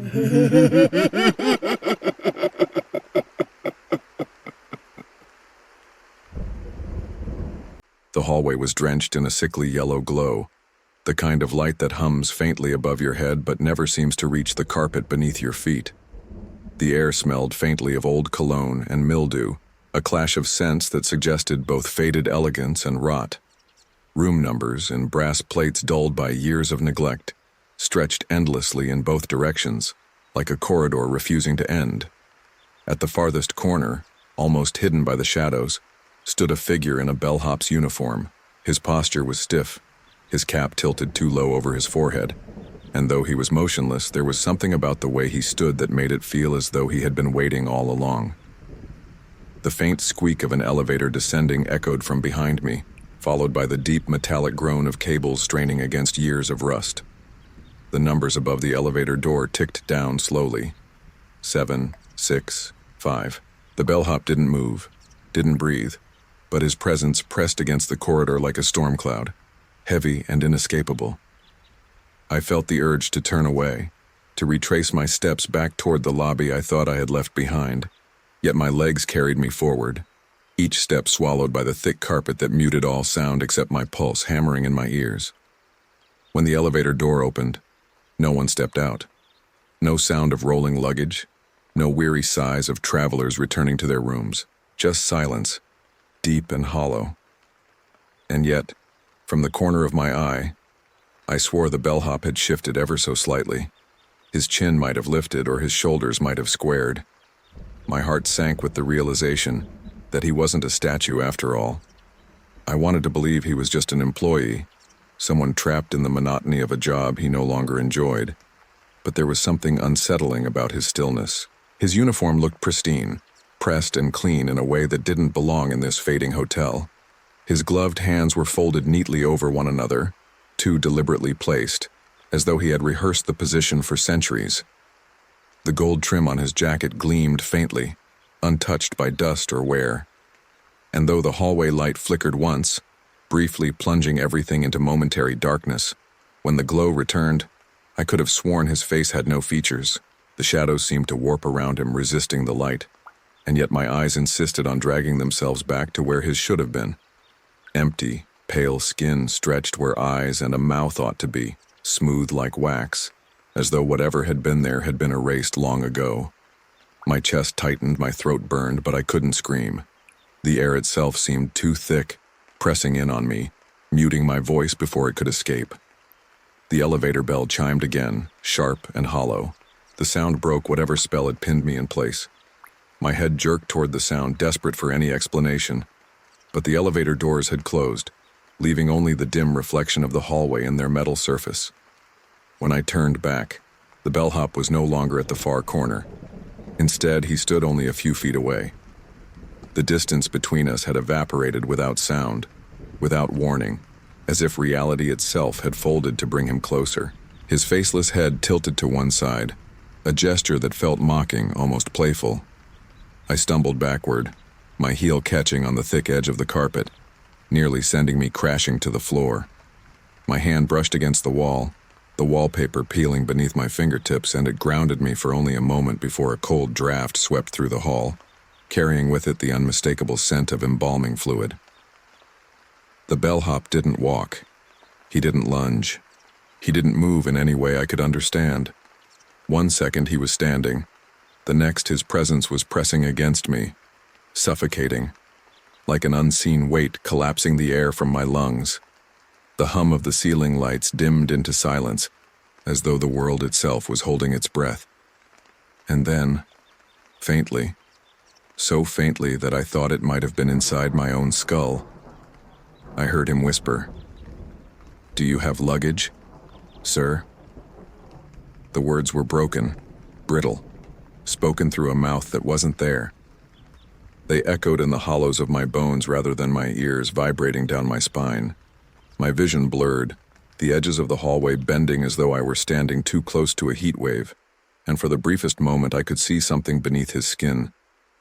The hallway was drenched in a sickly yellow glow, the kind of light that hums faintly above your head but never seems to reach the carpet beneath your feet. The air smelled faintly of old cologne and mildew, a clash of scents that suggested both faded elegance and rot. Room numbers and brass plates dulled by years of neglect stretched endlessly in both directions, like a corridor refusing to end. At the farthest corner, almost hidden by the shadows, stood a figure in a bellhop's uniform. His posture was stiff, his cap tilted too low over his forehead, and though he was motionless, there was something about the way he stood that made it feel as though he had been waiting all along. The faint squeak of an elevator descending echoed from behind me, followed by the deep metallic groan of cables straining against years of rust. The numbers above the elevator door ticked down slowly. 7, 6, 5. The bellhop didn't move, didn't breathe, but his presence pressed against the corridor like a storm cloud, heavy and inescapable. I felt the urge to turn away, to retrace my steps back toward the lobby I thought I had left behind, yet my legs carried me forward, each step swallowed by the thick carpet that muted all sound except my pulse hammering in my ears. When the elevator door opened, no one stepped out. No sound of rolling luggage, no weary sighs of travelers returning to their rooms, just silence, deep and hollow. And yet, from the corner of my eye, I swore the bellhop had shifted ever so slightly. His chin might have lifted or his shoulders might have squared. My heart sank with the realization that he wasn't a statue after all. I wanted to believe he was just an employee, someone trapped in the monotony of a job he no longer enjoyed. But there was something unsettling about his stillness. His uniform looked pristine, pressed and clean in a way that didn't belong in this fading hotel. His gloved hands were folded neatly over one another, too deliberately placed, as though he had rehearsed the position for centuries. The gold trim on his jacket gleamed faintly, untouched by dust or wear. And though the hallway light flickered once, briefly plunging everything into momentary darkness, when the glow returned, I could have sworn his face had no features. The shadows seemed to warp around him, resisting the light, and yet my eyes insisted on dragging themselves back to where his should have been. Empty, pale skin stretched where eyes and a mouth ought to be, smooth like wax, as though whatever had been there had been erased long ago. My chest tightened, my throat burned, but I couldn't scream. The air itself seemed too thick, pressing in on me, muting my voice before it could escape. The elevator bell chimed again, sharp and hollow. The sound broke whatever spell had pinned me in place. My head jerked toward the sound, desperate for any explanation. But the elevator doors had closed, leaving only the dim reflection of the hallway in their metal surface. When I turned back, the bellhop was no longer at the far corner. Instead, he stood only a few feet away. The distance between us had evaporated without sound, without warning, as if reality itself had folded to bring him closer. His faceless head tilted to one side, a gesture that felt mocking, almost playful. I stumbled backward, my heel catching on the thick edge of the carpet, nearly sending me crashing to the floor. My hand brushed against the wallpaper peeling beneath my fingertips, and it grounded me for only a moment before a cold draft swept through the hall, carrying with it the unmistakable scent of embalming fluid. The bellhop didn't walk. He didn't lunge. He didn't move in any way I could understand. One second he was standing. The next his presence was pressing against me, suffocating, like an unseen weight collapsing the air from my lungs. The hum of the ceiling lights dimmed into silence, as though the world itself was holding its breath. And then, faintly, so faintly that I thought it might have been inside my own skull, I heard him whisper, "Do you have luggage, sir?" The words were broken, brittle, spoken through a mouth that wasn't there. They echoed in the hollows of my bones rather than my ears, vibrating down my spine. My vision blurred, the edges of the hallway bending as though I were standing too close to a heat wave, and for the briefest moment I could see something beneath his skin,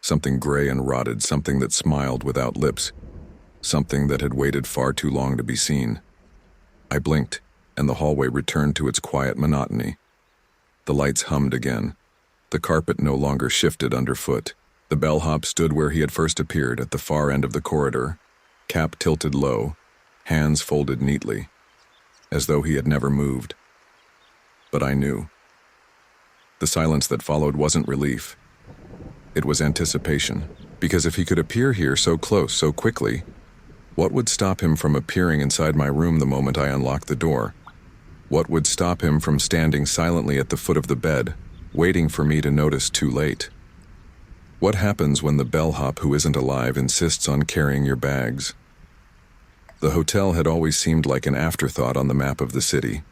something gray and rotted, something that smiled without lips, something that had waited far too long to be seen. I blinked, and the hallway returned to its quiet monotony. The lights hummed again. The carpet no longer shifted underfoot. The bellhop stood where he had first appeared, at the far end of the corridor, cap tilted low, hands folded neatly, as though he had never moved. But I knew. The silence that followed wasn't relief. It was anticipation, because if he could appear here so close, so quickly, what would stop him from appearing inside my room the moment I unlocked the door? What would stop him from standing silently at the foot of the bed, waiting for me to notice too late? What happens when the bellhop who isn't alive insists on carrying your bags? The hotel had always seemed like an afterthought on the map of the city,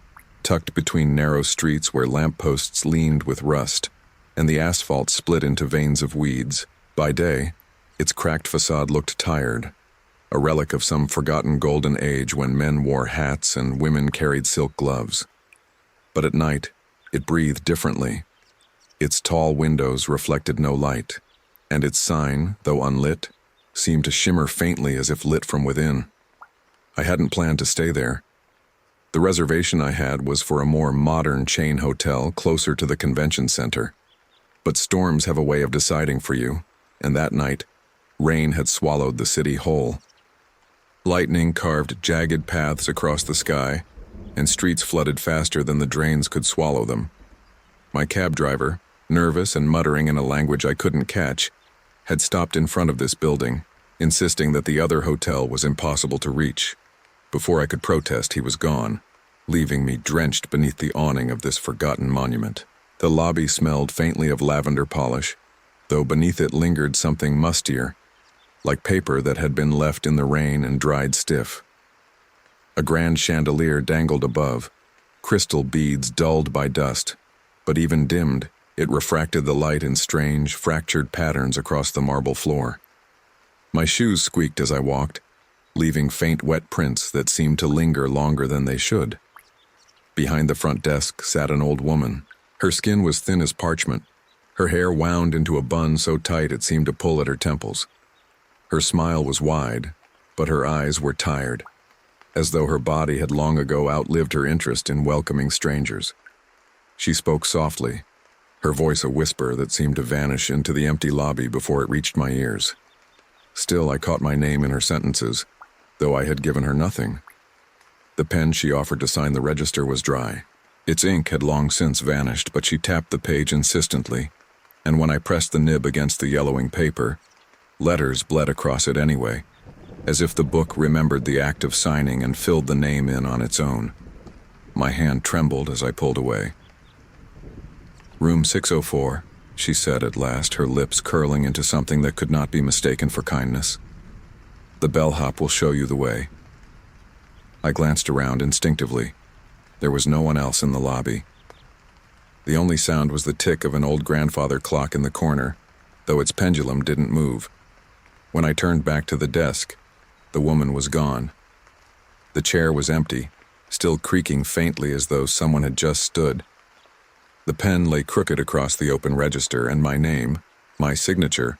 tucked between narrow streets where lampposts leaned with rust, and the asphalt split into veins of weeds. By day, its cracked facade looked tired, a relic of some forgotten golden age when men wore hats and women carried silk gloves. But at night, it breathed differently. Its tall windows reflected no light, and its sign, though unlit, seemed to shimmer faintly as if lit from within. I hadn't planned to stay there. The reservation I had was for a more modern chain hotel closer to the convention center. But storms have a way of deciding for you, and that night, rain had swallowed the city whole. Lightning carved jagged paths across the sky, and streets flooded faster than the drains could swallow them. My cab driver, nervous and muttering in a language I couldn't catch, had stopped in front of this building, insisting that the other hotel was impossible to reach. Before I could protest, he was gone, leaving me drenched beneath the awning of this forgotten monument. The lobby smelled faintly of lavender polish, though beneath it lingered something mustier, like paper that had been left in the rain and dried stiff. A grand chandelier dangled above, crystal beads dulled by dust, but even dimmed, it refracted the light in strange, fractured patterns across the marble floor. My shoes squeaked as I walked, leaving faint wet prints that seemed to linger longer than they should. Behind the front desk sat an old woman. Her skin was thin as parchment, her hair wound into a bun so tight it seemed to pull at her temples. Her smile was wide, but her eyes were tired, as though her body had long ago outlived her interest in welcoming strangers. She spoke softly, her voice a whisper that seemed to vanish into the empty lobby before it reached my ears. Still, I caught my name in her sentences, though I had given her nothing. The pen she offered to sign the register was dry. Its ink had long since vanished, but she tapped the page insistently, and when I pressed the nib against the yellowing paper, letters bled across it anyway, as if the book remembered the act of signing and filled the name in on its own. My hand trembled as I pulled away. "Room 604, she said at last, her lips curling into something that could not be mistaken for kindness. "The bellhop will show you the way." I glanced around instinctively. There was no one else in the lobby. The only sound was the tick of an old grandfather clock in the corner, though its pendulum didn't move. When I turned back to the desk, the woman was gone. The chair was empty, still creaking faintly as though someone had just stood. The pen lay crooked across the open register, and my name, my signature,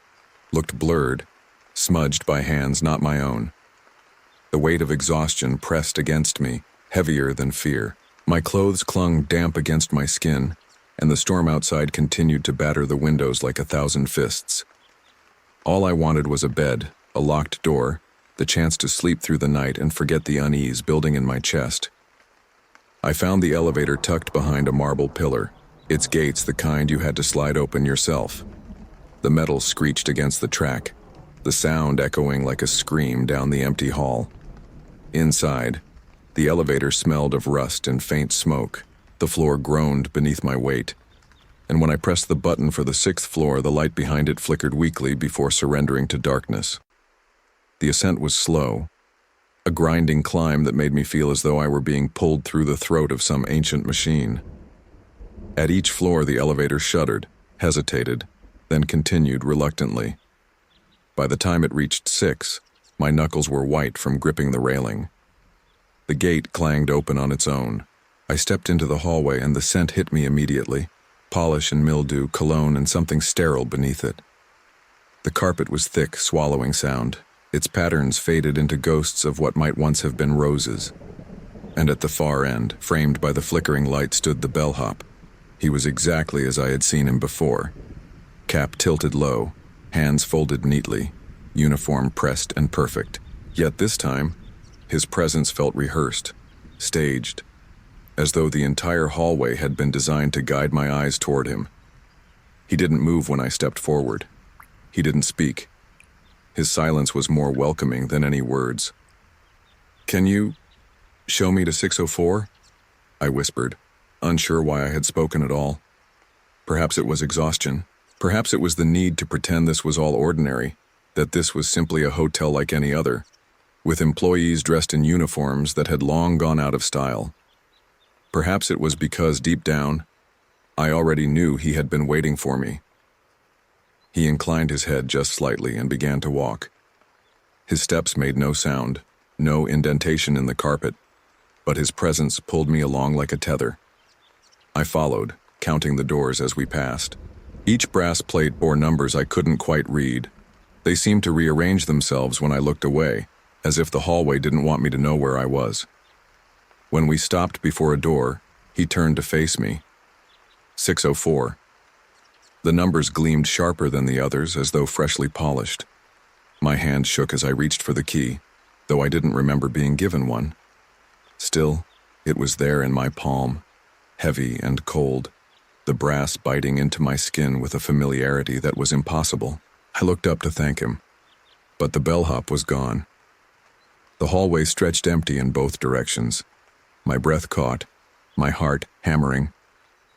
looked blurred, smudged by hands not my own. The weight of exhaustion pressed against me, heavier than fear. My clothes clung damp against my skin, and the storm outside continued to batter the windows like 1,000 fists. All I wanted was a bed, a locked door, the chance to sleep through the night and forget the unease building in my chest. I found the elevator tucked behind a marble pillar, its gates the kind you had to slide open yourself. The metal screeched against the track, the sound echoing like a scream down the empty hall. Inside, the elevator smelled of rust and faint smoke. The floor groaned beneath my weight, and when I pressed the button for the 6th floor, the light behind it flickered weakly before surrendering to darkness. The ascent was slow, a grinding climb that made me feel as though I were being pulled through the throat of some ancient machine. At each floor, the elevator shuddered, hesitated, then continued reluctantly. By the time it reached 6, my knuckles were white from gripping the railing. The gate clanged open on its own. I stepped into the hallway and the scent hit me immediately. Polish and mildew, cologne, and something sterile beneath it. The carpet was thick, swallowing sound. Its patterns faded into ghosts of what might once have been roses. And at the far end, framed by the flickering light, stood the bellhop. He was exactly as I had seen him before. Cap tilted low, hands folded neatly, uniform pressed and perfect. Yet this time, his presence felt rehearsed, staged, as though the entire hallway had been designed to guide my eyes toward him. He didn't move when I stepped forward. He didn't speak. His silence was more welcoming than any words. "Can you show me to 604? I whispered, unsure why I had spoken at all. Perhaps it was exhaustion. Perhaps it was the need to pretend this was all ordinary, that this was simply a hotel like any other, with employees dressed in uniforms that had long gone out of style. Perhaps it was because, deep down, I already knew he had been waiting for me. He inclined his head just slightly and began to walk. His steps made no sound, no indentation in the carpet, but his presence pulled me along like a tether. I followed, counting the doors as we passed. Each brass plate bore numbers I couldn't quite read. They seemed to rearrange themselves when I looked away, as if the hallway didn't want me to know where I was. When we stopped before a door, he turned to face me. 604. The numbers gleamed sharper than the others, as though freshly polished. My hand shook as I reached for the key, though I didn't remember being given one. Still, it was there in my palm, heavy and cold, the brass biting into my skin with a familiarity that was impossible. I looked up to thank him, but the bellhop was gone. The hallway stretched empty in both directions. My breath caught, my heart hammering.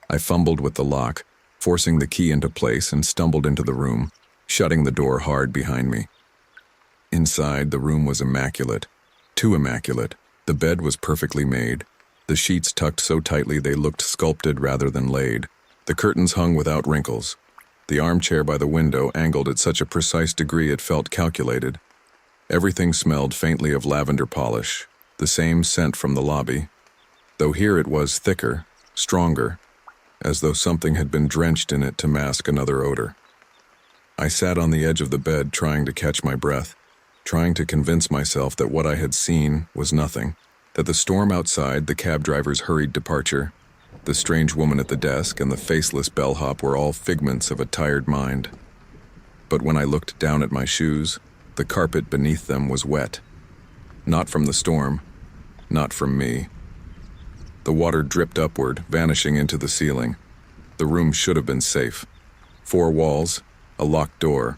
I fumbled with the lock, forcing the key into place, and stumbled into the room, shutting the door hard behind me. Inside, the room was immaculate, too immaculate. The bed was perfectly made, the sheets tucked so tightly they looked sculpted rather than laid. The curtains hung without wrinkles. The armchair by the window angled at such a precise degree it felt calculated. Everything smelled faintly of lavender polish, the same scent from the lobby, though here it was thicker, stronger, as though something had been drenched in it to mask another odor. I sat on the edge of the bed trying to catch my breath, trying to convince myself that what I had seen was nothing, that the storm outside, the cab driver's hurried departure, the strange woman at the desk, and the faceless bellhop were all figments of a tired mind. But when I looked down at my shoes, the carpet beneath them was wet. Not from the storm, not from me. The water dripped upward, vanishing into the ceiling. The room should have been safe. 4 walls, a locked door,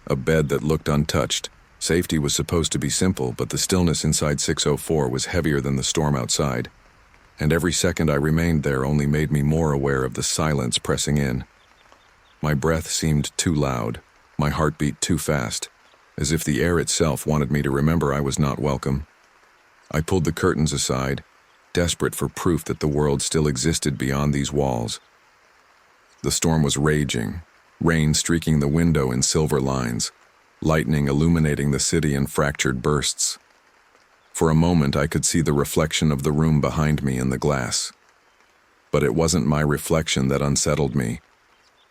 a bed that looked untouched. Safety was supposed to be simple, but the stillness inside 604 was heavier than the storm outside. And every second I remained there only made me more aware of the silence pressing in. My breath seemed too loud, my heartbeat too fast, as if the air itself wanted me to remember I was not welcome. I pulled the curtains aside, desperate for proof that the world still existed beyond these walls. The storm was raging, rain streaking the window in silver lines, lightning illuminating the city in fractured bursts. For a moment I could see the reflection of the room behind me in the glass. But it wasn't my reflection that unsettled me.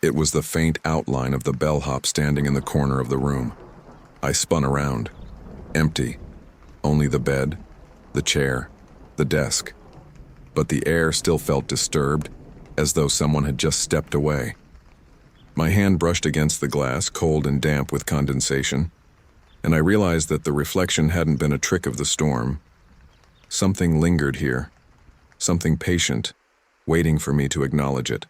It was the faint outline of the bellhop standing in the corner of the room. I spun around. Empty. Only the bed, the chair, the desk. But the air still felt disturbed, as though someone had just stepped away. My hand brushed against the glass, cold and damp with condensation, and I realized that the reflection hadn't been a trick of the storm. Something lingered here, something patient, waiting for me to acknowledge it.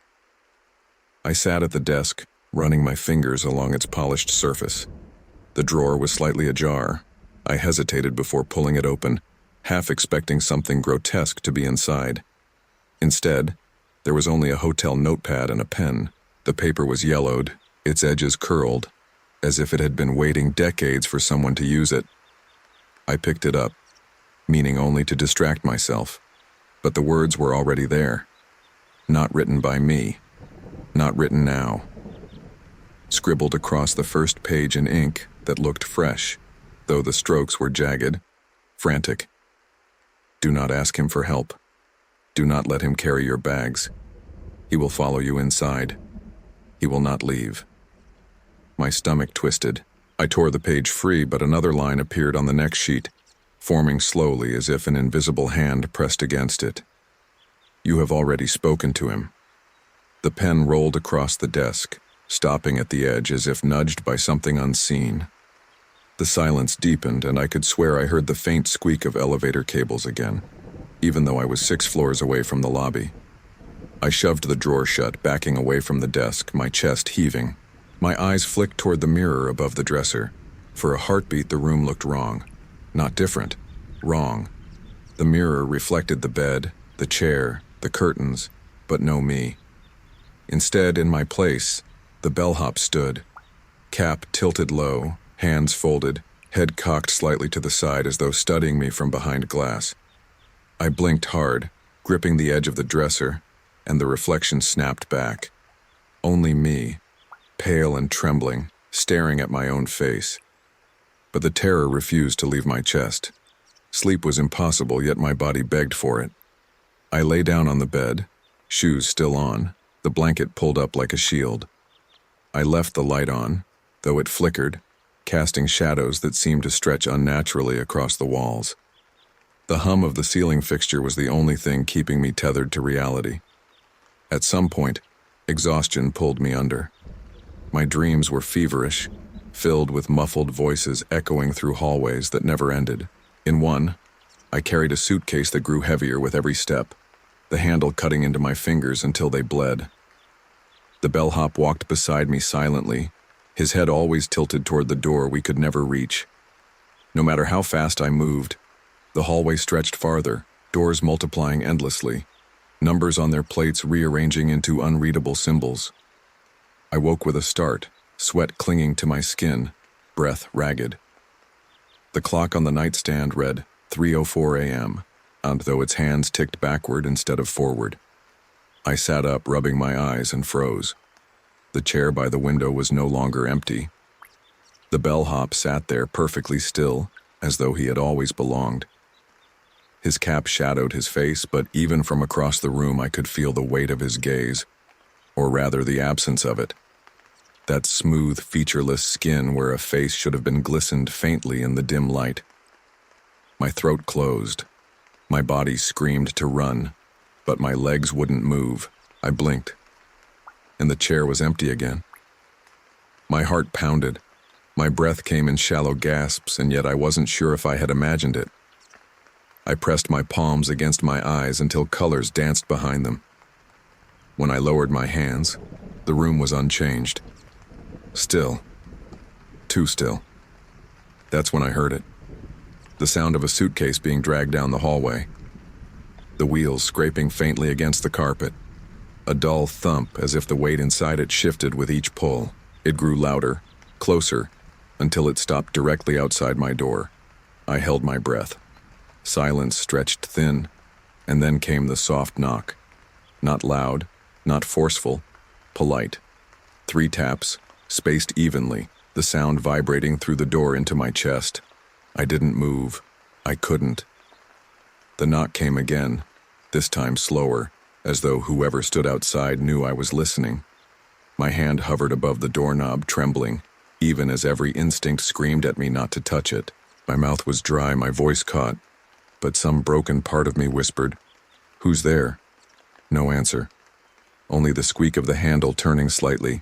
I sat at the desk, running my fingers along its polished surface. The drawer was slightly ajar. I hesitated before pulling it open, half expecting something grotesque to be inside. Instead, there was only a hotel notepad and a pen. The paper was yellowed, its edges curled, as if it had been waiting decades for someone to use it. I picked it up, meaning only to distract myself, but the words were already there. Not written by me, not written now. Scribbled across the first page in ink that looked fresh, though the strokes were jagged, frantic. Do not ask him for help. Do not let him carry your bags. He will follow you inside. He will not leave. My stomach twisted. I tore the page free, but another line appeared on the next sheet, forming slowly as if an invisible hand pressed against it. You have already spoken to him. The pen rolled across the desk, stopping at the edge as if nudged by something unseen. The silence deepened, and I could swear I heard the faint squeak of elevator cables again, even though I was 6 floors away from the lobby. I shoved the drawer shut, backing away from the desk, my chest heaving. My eyes flicked toward the mirror above the dresser. For a heartbeat, the room looked wrong. Not different. Wrong. The mirror reflected the bed, the chair, the curtains, but no me. Instead, in my place, the bellhop stood, cap tilted low, hands folded, head cocked slightly to the side as though studying me from behind glass. I blinked hard, gripping the edge of the dresser, and the reflection snapped back. Only me, pale and trembling, staring at my own face. But the terror refused to leave my chest. Sleep was impossible, yet my body begged for it. I lay down on the bed, shoes still on, the blanket pulled up like a shield. I left the light on, though it flickered, casting shadows that seemed to stretch unnaturally across the walls. The hum of the ceiling fixture was the only thing keeping me tethered to reality. At some point, exhaustion pulled me under. My dreams were feverish, filled with muffled voices echoing through hallways that never ended. In one, I carried a suitcase that grew heavier with every step, the handle cutting into my fingers until they bled. The bellhop walked beside me silently, his head always tilted toward the door we could never reach. No matter how fast I moved, the hallway stretched farther, doors multiplying endlessly, numbers on their plates rearranging into unreadable symbols. I woke with a start, sweat clinging to my skin, breath ragged. The clock on the nightstand read 3:04 a.m., and though its hands ticked backward instead of forward. I sat up, rubbing my eyes, and froze. The chair by the window was no longer empty. The bellhop sat there perfectly still, as though he had always belonged. His cap shadowed his face, but even from across the room I could feel the weight of his gaze, or rather the absence of it. That smooth, featureless skin where a face should have been glistened faintly in the dim light. My throat closed. My body screamed to run, but my legs wouldn't move. I blinked, and the chair was empty again. My heart pounded. My breath came in shallow gasps, and yet I wasn't sure if I had imagined it. I pressed my palms against my eyes until colors danced behind them. When I lowered my hands, the room was unchanged. Still. Too still. That's when I heard it. The sound of a suitcase being dragged down the hallway. The wheels scraping faintly against the carpet. A dull thump as if the weight inside it shifted with each pull. It grew louder, closer, until it stopped directly outside my door. I held my breath. Silence stretched thin, and then came the soft knock. Not loud, not forceful, polite. 3 taps, spaced evenly, the sound vibrating through the door into my chest. I didn't move. I couldn't. The knock came again, this time slower, as though whoever stood outside knew I was listening. My hand hovered above the doorknob, trembling, even as every instinct screamed at me not to touch it. My mouth was dry, my voice caught, but some broken part of me whispered, "Who's there?" No answer. Only the squeak of the handle turning slightly,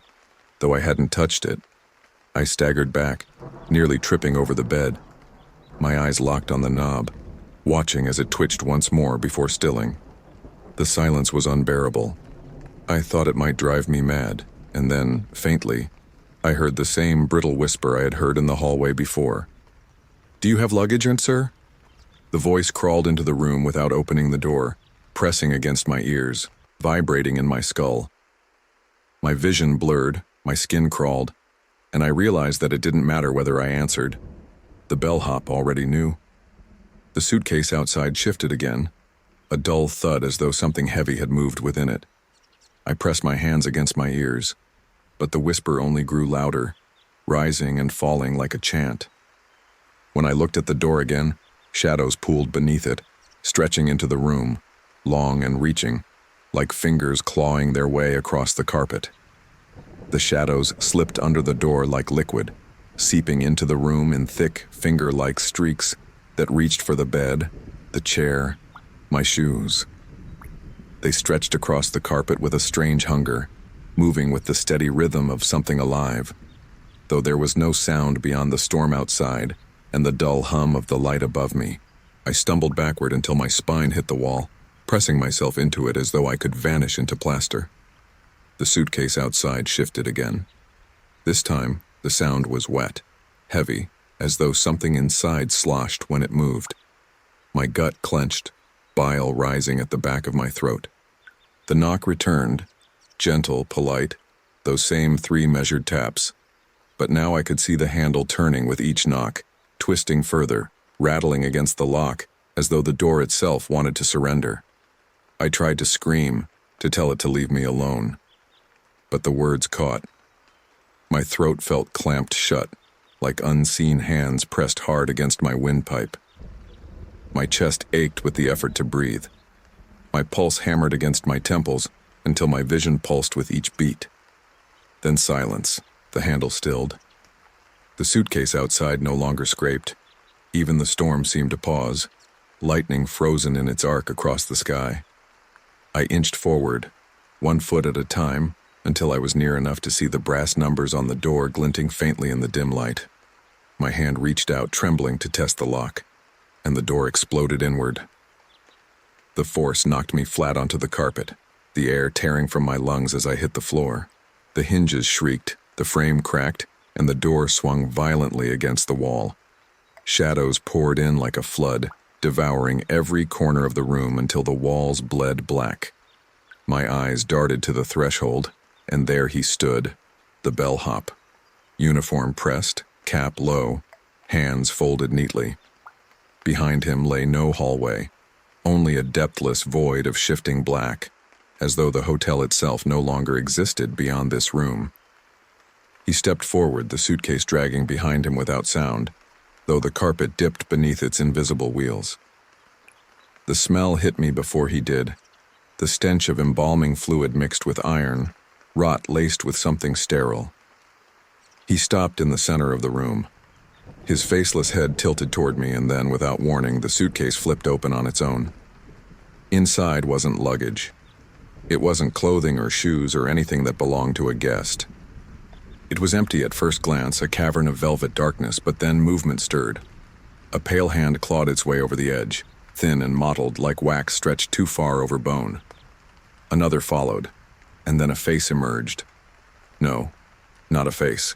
though I hadn't touched it. I staggered back, nearly tripping over the bed. My eyes locked on the knob, watching as it twitched once more before stilling. The silence was unbearable. I thought it might drive me mad, and then, faintly, I heard the same brittle whisper I had heard in the hallway before. "Do you have luggage, sir?" The voice crawled into the room without opening the door, pressing against my ears, vibrating in my skull. My vision blurred, my skin crawled, and I realized that it didn't matter whether I answered. The bellhop already knew. The suitcase outside shifted again, a dull thud as though something heavy had moved within it. I pressed my hands against my ears, but the whisper only grew louder, rising and falling like a chant. When I looked at the door again, shadows pooled beneath it, stretching into the room, long and reaching, like fingers clawing their way across the carpet. The shadows slipped under the door like liquid, seeping into the room in thick, finger-like streaks that reached for the bed, the chair, my shoes. They stretched across the carpet with a strange hunger, moving with the steady rhythm of something alive. Though there was no sound beyond the storm outside and the dull hum of the light above me, I stumbled backward until my spine hit the wall, pressing myself into it as though I could vanish into plaster. The suitcase outside shifted again. This time, the sound was wet, heavy, as though something inside sloshed when it moved. My gut clenched, bile rising at the back of my throat. The knock returned, gentle, polite, those same 3 measured taps. But now I could see the handle turning with each knock, twisting further, rattling against the lock, as though the door itself wanted to surrender. I tried to scream, to tell it to leave me alone. But the words caught. My throat felt clamped shut, like unseen hands pressed hard against my windpipe. My chest ached with the effort to breathe. My pulse hammered against my temples until my vision pulsed with each beat. Then silence, the handle stilled. The suitcase outside no longer scraped. Even the storm seemed to pause, lightning frozen in its arc across the sky. I inched forward, 1 foot at a time, until I was near enough to see the brass numbers on the door glinting faintly in the dim light. My hand reached out, trembling, to test the lock, and the door exploded inward. The force knocked me flat onto the carpet, the air tearing from my lungs as I hit the floor. The hinges shrieked, the frame cracked, and the door swung violently against the wall. Shadows poured in like a flood, devouring every corner of the room until the walls bled black. My eyes darted to the threshold, and there he stood, the bellhop. Uniform pressed, cap low, hands folded neatly. Behind him lay no hallway, only a depthless void of shifting black, as though the hotel itself no longer existed beyond this room. He stepped forward, the suitcase dragging behind him without sound, though the carpet dipped beneath its invisible wheels. The smell hit me before he did, the stench of embalming fluid mixed with iron, rot laced with something sterile. He stopped in the center of the room. His faceless head tilted toward me, and then, without warning, the suitcase flipped open on its own. Inside wasn't luggage. It wasn't clothing or shoes or anything that belonged to a guest. It was empty at first glance, a cavern of velvet darkness, but then movement stirred. A pale hand clawed its way over the edge, thin and mottled like wax stretched too far over bone. Another followed, and then a face emerged. No, not a face.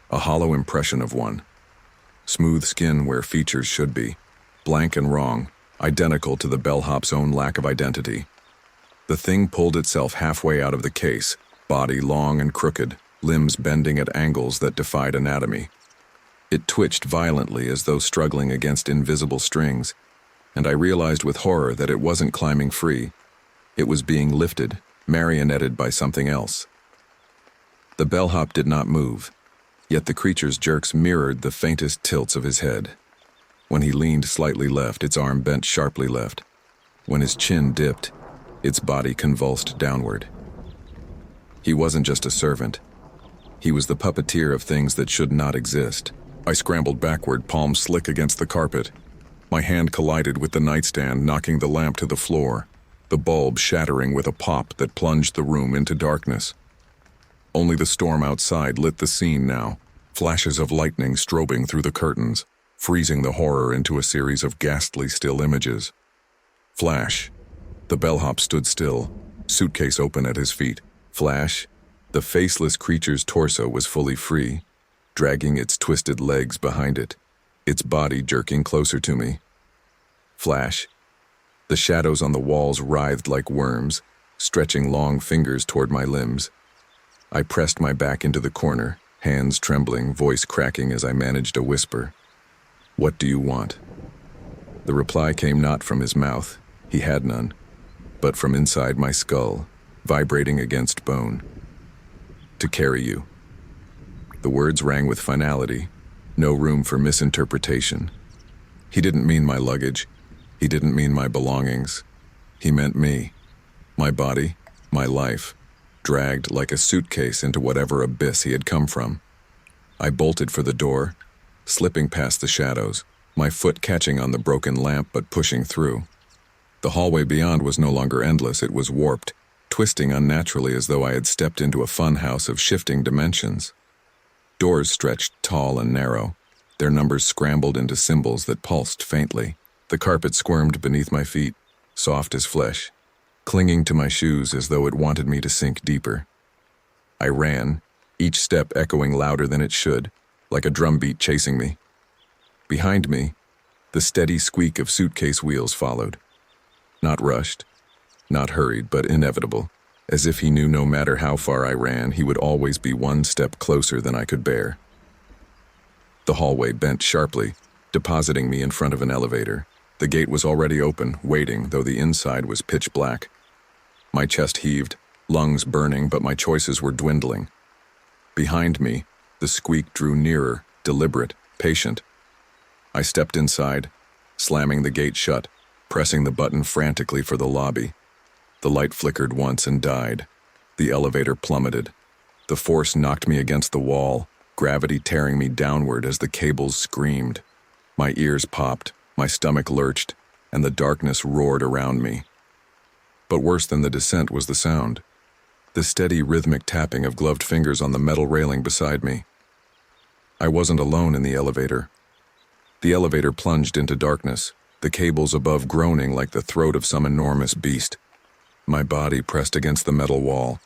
A hollow impression of one. Smooth skin where features should be, blank and wrong, identical to the bellhop's own lack of identity. The thing pulled itself halfway out of the case, body long and crooked, limbs bending at angles that defied anatomy. It twitched violently as though struggling against invisible strings, and I realized with horror that it wasn't climbing free. It was being lifted, marionetted by something else. The bellhop did not move, yet the creature's jerks mirrored the faintest tilts of his head. When he leaned slightly left, its arm bent sharply left. When his chin dipped, its body convulsed downward. He wasn't just a servant. He was the puppeteer of things that should not exist. I scrambled backward, palm slick against the carpet. My hand collided with the nightstand, knocking the lamp to the floor, the bulb shattering with a pop that plunged the room into darkness. Only the storm outside lit the scene now, flashes of lightning strobing through the curtains, freezing the horror into a series of ghastly still images. Flash. The bellhop stood still, suitcase open at his feet. Flash. The faceless creature's torso was fully free, dragging its twisted legs behind it, its body jerking closer to me. Flash. The shadows on the walls writhed like worms, stretching long fingers toward my limbs. I pressed my back into the corner, hands trembling, voice cracking as I managed a whisper. "What do you want?" The reply came not from his mouth, he had none, but from inside my skull, vibrating against bone. "To carry you." The words rang with finality, no room for misinterpretation. He didn't mean my luggage. He didn't mean my belongings. He meant me, my body, my life, dragged like a suitcase into whatever abyss he had come from. I bolted for the door, slipping past the shadows, my foot catching on the broken lamp but pushing through. The hallway beyond was no longer endless, it was warped, twisting unnaturally as though I had stepped into a funhouse of shifting dimensions. Doors stretched tall and narrow, their numbers scrambled into symbols that pulsed faintly. The carpet squirmed beneath my feet, soft as flesh, clinging to my shoes as though it wanted me to sink deeper. I ran, each step echoing louder than it should, like a drumbeat chasing me. Behind me, the steady squeak of suitcase wheels followed. Not rushed, not hurried, but inevitable, as if he knew no matter how far I ran, he would always be one step closer than I could bear. The hallway bent sharply, depositing me in front of an elevator. The gate was already open, waiting, though the inside was pitch black. My chest heaved, lungs burning, but my choices were dwindling. Behind me, the squeak drew nearer, deliberate, patient. I stepped inside, slamming the gate shut, pressing the button frantically for the lobby. The light flickered once and died. The elevator plummeted. The force knocked me against the wall, gravity tearing me downward as the cables screamed. My ears popped, my stomach lurched, and the darkness roared around me. But worse than the descent was the sound. The steady rhythmic tapping of gloved fingers on the metal railing beside me. I wasn't alone in the elevator. The elevator plunged into darkness, the cables above groaning like the throat of some enormous beast. My body pressed against the metal wall,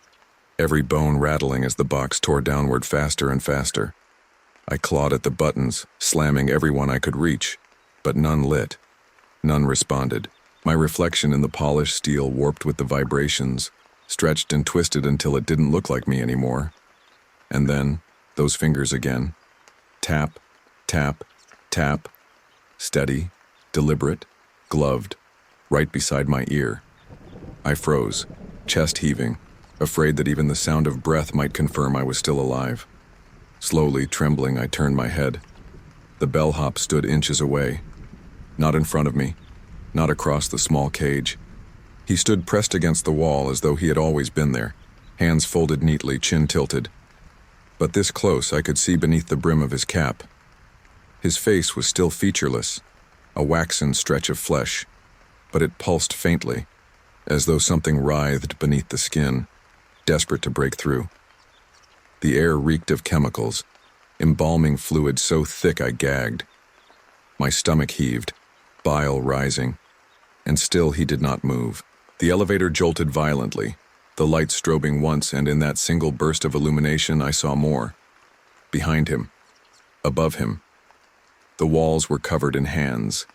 every bone rattling as the box tore downward faster and faster. I clawed at the buttons, slamming every one I could reach, but none lit. None responded. My reflection in the polished steel warped with the vibrations, stretched and twisted until it didn't look like me anymore. And then, those fingers again. Tap, tap, tap. Steady, deliberate, gloved, right beside my ear. I froze, chest heaving, afraid that even the sound of breath might confirm I was still alive. Slowly, trembling, I turned my head. The bellhop stood inches away. Not in front of me, not across the small cage. He stood pressed against the wall as though he had always been there, hands folded neatly, chin tilted. But this close, I could see beneath the brim of his cap. His face was still featureless, a waxen stretch of flesh, but it pulsed faintly, as though something writhed beneath the skin, desperate to break through. The air reeked of chemicals, embalming fluid so thick I gagged. My stomach heaved, bile rising, and still he did not move. The elevator jolted violently, the light strobing once, and in that single burst of illumination I saw more. Behind him, above him, the walls were covered in hands.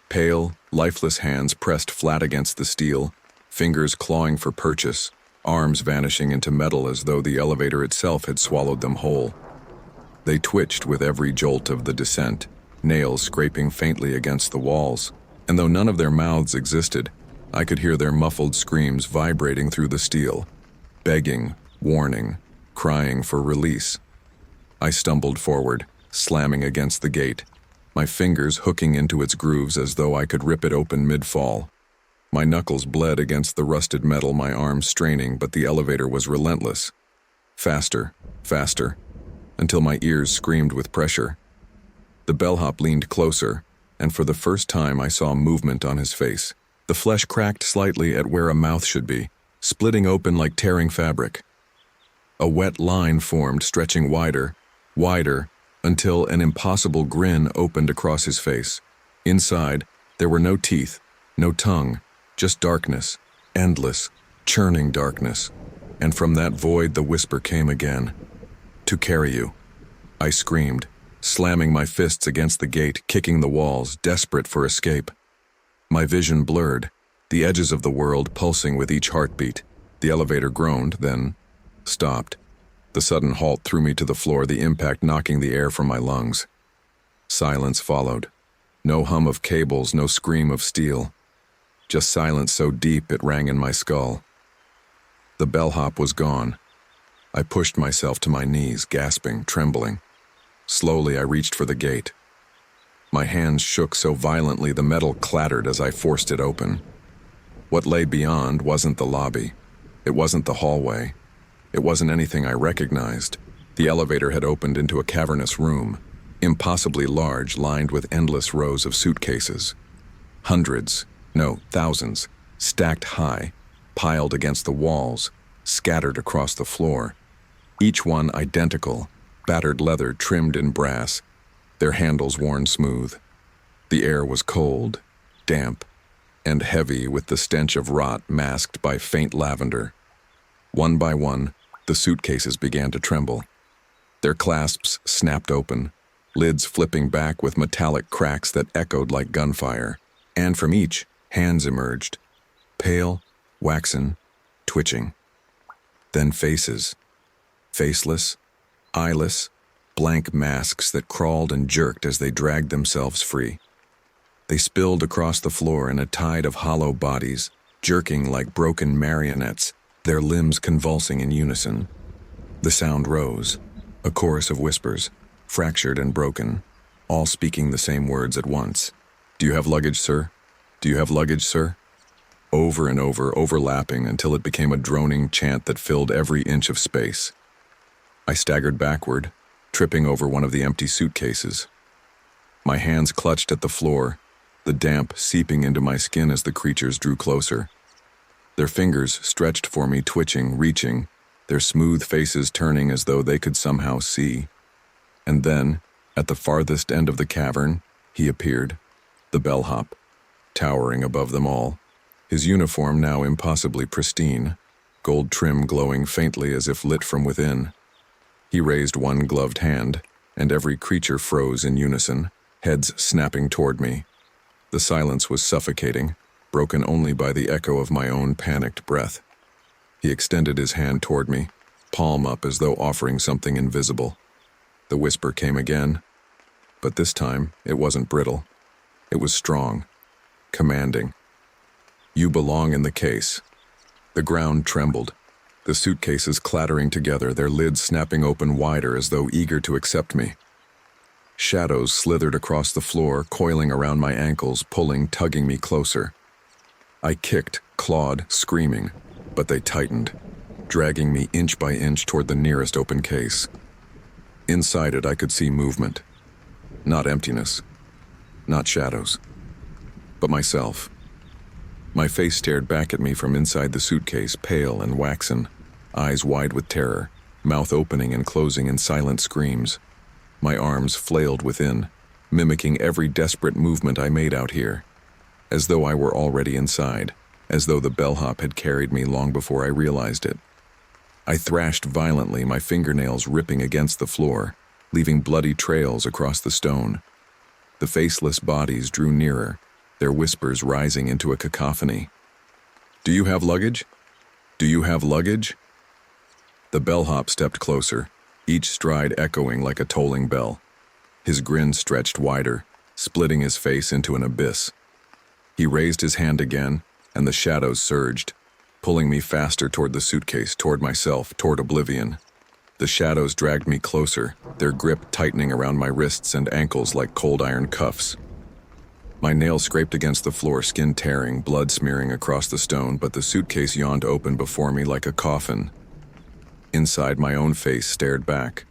Pale, lifeless hands pressed flat against the steel, fingers clawing for purchase, arms vanishing into metal as though the elevator itself had swallowed them whole. They twitched with every jolt of the descent, nails scraping faintly against the walls, and though none of their mouths existed, I could hear their muffled screams vibrating through the steel, begging, warning, crying for release. I stumbled forward, slamming against the gate, my fingers hooking into its grooves as though I could rip it open mid-fall. My knuckles bled against the rusted metal, my arms straining, but the elevator was relentless. Faster, faster, until my ears screamed with pressure. The bellhop leaned closer, and for the first time I saw movement on his face. The flesh cracked slightly at where a mouth should be, splitting open like tearing fabric. A wet line formed, stretching wider, wider, until an impossible grin opened across his face. Inside, there were no teeth, no tongue, just darkness, endless, churning darkness. And from that void the whisper came again. "To carry you." I screamed, slamming my fists against the gate, kicking the walls, desperate for escape. My vision blurred, the edges of the world pulsing with each heartbeat. The elevator groaned, then stopped. The sudden halt threw me to the floor, the impact knocking the air from my lungs. Silence followed. No hum of cables, no scream of steel. Just silence so deep it rang in my skull. The bellhop was gone. I pushed myself to my knees, gasping, trembling. Slowly I reached for the gate. My hands shook so violently the metal clattered as I forced it open. What lay beyond wasn't the lobby. It wasn't the hallway. It wasn't anything I recognized. The elevator had opened into a cavernous room, impossibly large, lined with endless rows of suitcases. Hundreds, No, thousands, stacked high, piled against the walls, scattered across the floor. Each one identical, battered leather trimmed in brass, their handles worn smooth. The air was cold, damp, and heavy with the stench of rot masked by faint lavender. One by one, the suitcases began to tremble. Their clasps snapped open, lids flipping back with metallic cracks that echoed like gunfire, and from each, hands emerged, pale, waxen, twitching. Then faces, faceless, eyeless, blank masks that crawled and jerked as they dragged themselves free. They spilled across the floor in a tide of hollow bodies, jerking like broken marionettes, their limbs convulsing in unison. The sound rose, a chorus of whispers, fractured and broken, all speaking the same words at once. "Do you have luggage, sir? Do you have luggage, sir?" Over and over, overlapping until it became a droning chant that filled every inch of space. I staggered backward, tripping over one of the empty suitcases. My hands clutched at the floor, the damp seeping into my skin as the creatures drew closer. Their fingers stretched for me, twitching, reaching, their smooth faces turning as though they could somehow see. And then, at the farthest end of the cavern, he appeared, the bellhop, towering above them all, his uniform now impossibly pristine, gold trim glowing faintly as if lit from within. He raised one gloved hand, and every creature froze in unison, heads snapping toward me. The silence was suffocating, broken only by the echo of my own panicked breath. He extended his hand toward me, palm up as though offering something invisible. The whisper came again, but this time it wasn't brittle. It was strong, commanding. "You belong in the case." The ground trembled, the suitcases clattering together, their lids snapping open wider as though eager to accept me. Shadows slithered across the floor, coiling around my ankles, pulling, tugging me closer. I kicked, clawed, screaming, but they tightened, dragging me inch by inch toward the nearest open case. Inside it, I could see movement. Not emptiness, not shadows, but myself. My face stared back at me from inside the suitcase, pale and waxen, eyes wide with terror, mouth opening and closing in silent screams. My arms flailed within, mimicking every desperate movement I made out here, as though I were already inside, as though the bellhop had carried me long before I realized it. I thrashed violently, my fingernails ripping against the floor, leaving bloody trails across the stone. The faceless bodies drew nearer, their whispers rising into a cacophony. "Do you have luggage? Do you have luggage?" The bellhop stepped closer, each stride echoing like a tolling bell. His grin stretched wider, splitting his face into an abyss. He raised his hand again, and the shadows surged, pulling me faster toward the suitcase, toward myself, toward oblivion. The shadows dragged me closer, their grip tightening around my wrists and ankles like cold iron cuffs. My nails scraped against the floor, skin tearing, blood smearing across the stone, but the suitcase yawned open before me like a coffin. Inside, my own face stared back,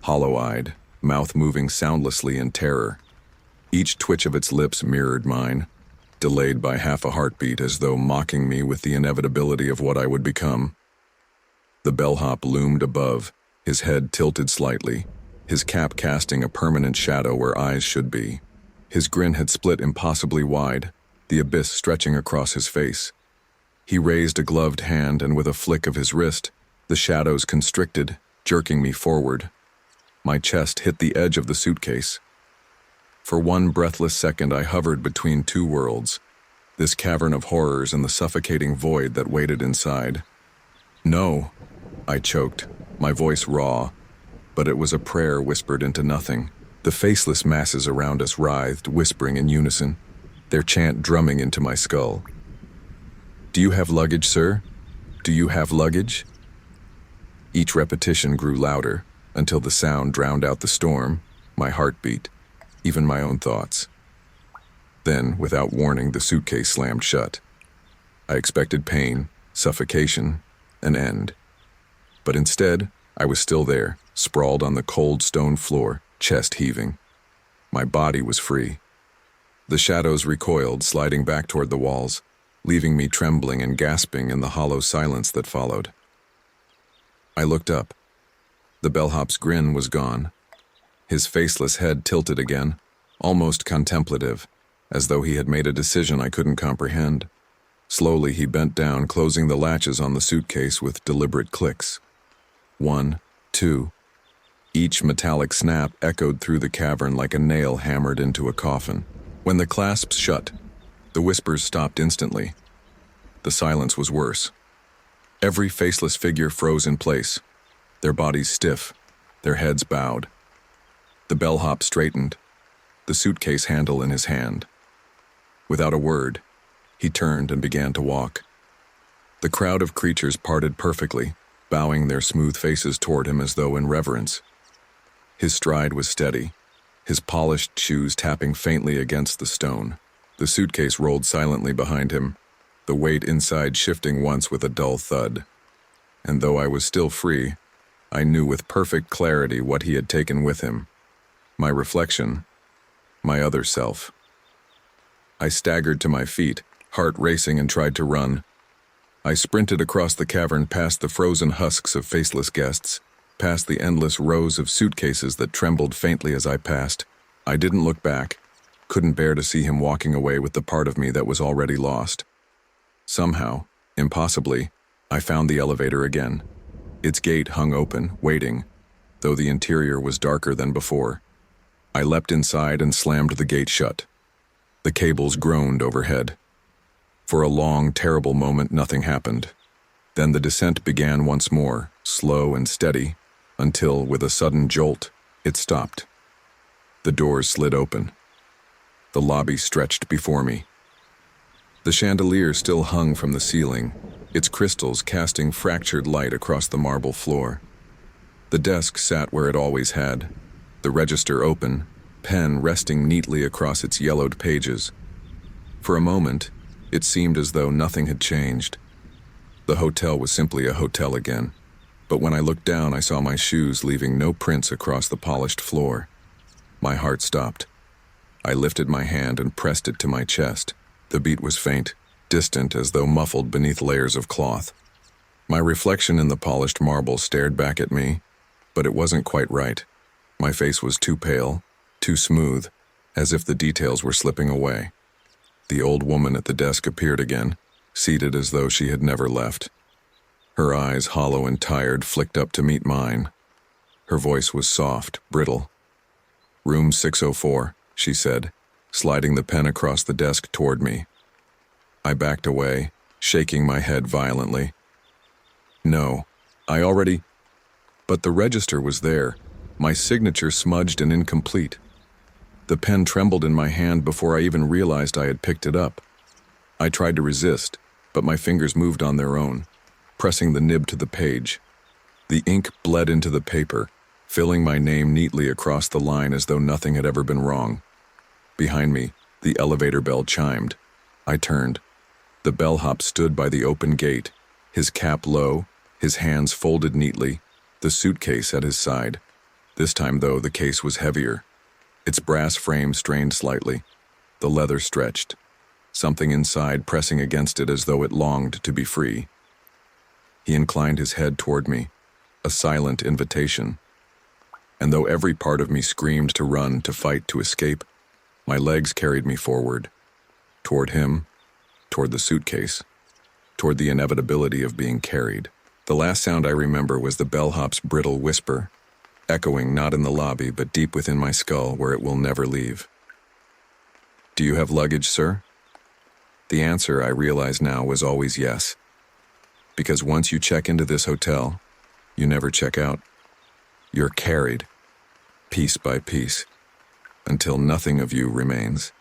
hollow-eyed, mouth moving soundlessly in terror. Each twitch of its lips mirrored mine, delayed by half a heartbeat as though mocking me with the inevitability of what I would become. The bellhop loomed above, his head tilted slightly, his cap casting a permanent shadow where eyes should be. His grin had split impossibly wide, the abyss stretching across his face. He raised a gloved hand, and with a flick of his wrist, the shadows constricted, jerking me forward. My chest hit the edge of the suitcase. For one breathless second, I hovered between two worlds, this cavern of horrors and the suffocating void that waited inside. "No," I choked, my voice raw, but it was a prayer whispered into nothing. The faceless masses around us writhed, whispering in unison, their chant drumming into my skull. "Do you have luggage, sir? Do you have luggage?" Each repetition grew louder, until the sound drowned out the storm, my heartbeat, even my own thoughts. Then, without warning, the suitcase slammed shut. I expected pain, suffocation, an end. But instead, I was still there, sprawled on the cold stone floor, chest heaving. My body was free. The shadows recoiled, sliding back toward the walls, leaving me trembling and gasping in the hollow silence that followed. I looked up. The bellhop's grin was gone. His faceless head tilted again, almost contemplative, as though he had made a decision I couldn't comprehend. Slowly he bent down, closing the latches on the suitcase with deliberate clicks. 1, 2. Each metallic snap echoed through the cavern like a nail hammered into a coffin. When the clasps shut, the whispers stopped instantly. The silence was worse. Every faceless figure froze in place, their bodies stiff, their heads bowed. The bellhop straightened, the suitcase handle in his hand. Without a word, he turned and began to walk. The crowd of creatures parted perfectly, bowing their smooth faces toward him as though in reverence. His stride was steady, his polished shoes tapping faintly against the stone. The suitcase rolled silently behind him, the weight inside shifting once with a dull thud. And though I was still free, I knew with perfect clarity what he had taken with him. My reflection, my other self. I staggered to my feet, heart racing, and tried to run. I sprinted across the cavern past the frozen husks of faceless guests, past the endless rows of suitcases that trembled faintly as I passed. I didn't look back, couldn't bear to see him walking away with the part of me that was already lost. Somehow, impossibly, I found the elevator again. Its gate hung open, waiting, though the interior was darker than before. I leapt inside and slammed the gate shut. The cables groaned overhead. For a long, terrible moment, nothing happened. Then the descent began once more, slow and steady, until, with a sudden jolt, it stopped. The doors slid open. The lobby stretched before me. The chandelier still hung from the ceiling, its crystals casting fractured light across the marble floor. The desk sat where it always had, the register open, pen resting neatly across its yellowed pages. For a moment, it seemed as though nothing had changed. The hotel was simply a hotel again, but when I looked down, I saw my shoes leaving no prints across the polished floor. My heart stopped. I lifted my hand and pressed it to my chest. The beat was faint, distant, as though muffled beneath layers of cloth. My reflection in the polished marble stared back at me, but it wasn't quite right. My face was too pale, too smooth, as if the details were slipping away. The old woman at the desk appeared again, seated as though she had never left. Her eyes, hollow and tired, flicked up to meet mine. Her voice was soft, brittle. "Room 604, she said, sliding the pen across the desk toward me. I backed away, shaking my head violently. No, I already... But the register was there, my signature smudged and incomplete. The pen trembled in my hand before I even realized I had picked it up. I tried to resist, but my fingers moved on their own, pressing the nib to the page. The ink bled into the paper, filling my name neatly across the line as though nothing had ever been wrong. Behind me, the elevator bell chimed. I turned. The bellhop stood by the open gate, his cap low, his hands folded neatly, the suitcase at his side. This time, though, the case was heavier. Its brass frame strained slightly. The leather stretched, something inside pressing against it as though it longed to be free. He inclined his head toward me, a silent invitation. And though every part of me screamed to run, to fight, to escape, my legs carried me forward, toward him, toward the suitcase, toward the inevitability of being carried. The last sound I remember was the bellhop's brittle whisper, echoing not in the lobby but deep within my skull where it will never leave. "Do you have luggage, sir?" The answer, I realize now, was always yes. Because once you check into this hotel, you never check out. You're carried, piece by piece, until nothing of you remains.